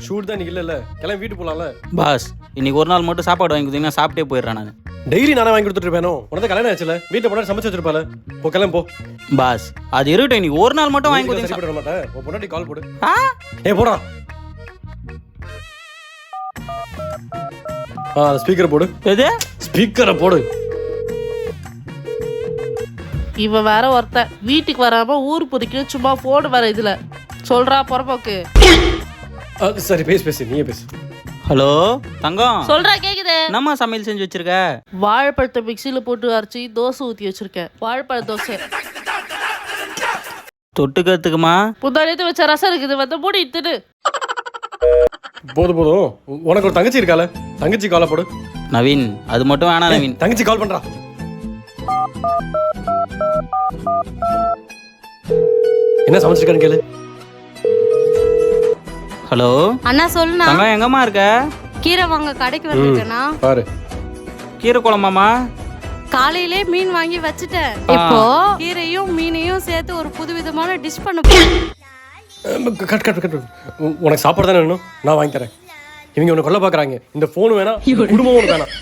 Shoot தான் இன்னைக்கு இல்ல கிளம்பி வீட்டு போலாம்ல. பாஸ் இன்னைக்கு ஒரு நாள் மட்டும் சாப்பாடு வாங்கி கொடுத்தீங்கன்னா சாப்பிட்டே போயிடுறேன் நான். டெய்லி நானே வாங்கி கொடுத்துட்டு இருப்பேனோ? உனக்கு கல்யாணம் ஆச்சுல, வீட்டை போனா சமைச்சு வச்சிருப்பால. போ கிளம்பி போ. பாஸ் அது இருக்கட்டும், இன்னைக்கு ஒரு நாள் மட்டும் வாங்கி சரி கொடுத்தீங்க. பண்ண மாட்டேன். உன் பொண்டாட்டி கால் போடு. ஆ? போடா. ஸ்பீக்கர் போடு. எது? ஸ்பீக்கரை போடு. இவன் வேற ஒருத்தன் வீட்டுக்கு வராம ஊர் புதிக்கணும் சும்மா போடு வர இதுல சொல்றா பொறப்போக்கு. சரி பேசு நீயே பேசு. ஹலோ தங்கம், சொல்றா கேக்குது. என்னம்மா சமையல் செஞ்சு வச்சிருக்க? வாழைப்பழத்தை மிக்சியில போட்டு அரைச்சி தோசை ஊத்தி வச்சிருக்கேன். வாழைப்பழ தோசை. தொட்டுக்கிறதுக்குமா? புத்தாடித்து வச்ச ரசம் இருக்குது, வந்து மூடி இட்டுடு. போதும் உனக்கு ஒரு தங்கச்சி இருக்கால, தங்கச்சி காலை போடு. நவீன் அது மட்டும் வேணாம் நவீன். தங்கச்சி கால் பண்றா. என்ன சமைச்சிருக்கான்னு கேளு. ஹலோ அண்ணா சொல்லுண்ணா. தங்கம் எங்கம்மா இருக்க? கீரை வாங்க கடைக்கு வந்திருக்கேண்ணா. பாரு கீரை குழம்பாமா? காலையிலே மீன் வாங்கி வச்சுட்டேன். இப்போ கீரையும் மீனையும் சேர்த்து ஒரு புதுவிதமான டிஷ் பண்ண போறேன். கட். உனக்கு சாப்பாடு தானே வேணும், நான் வாங்கி தரேன். இவங்க உன்னை கொல்ல பாக்குறாங்க. இந்த போன் வேணா, குடும்பம் வேணாம்.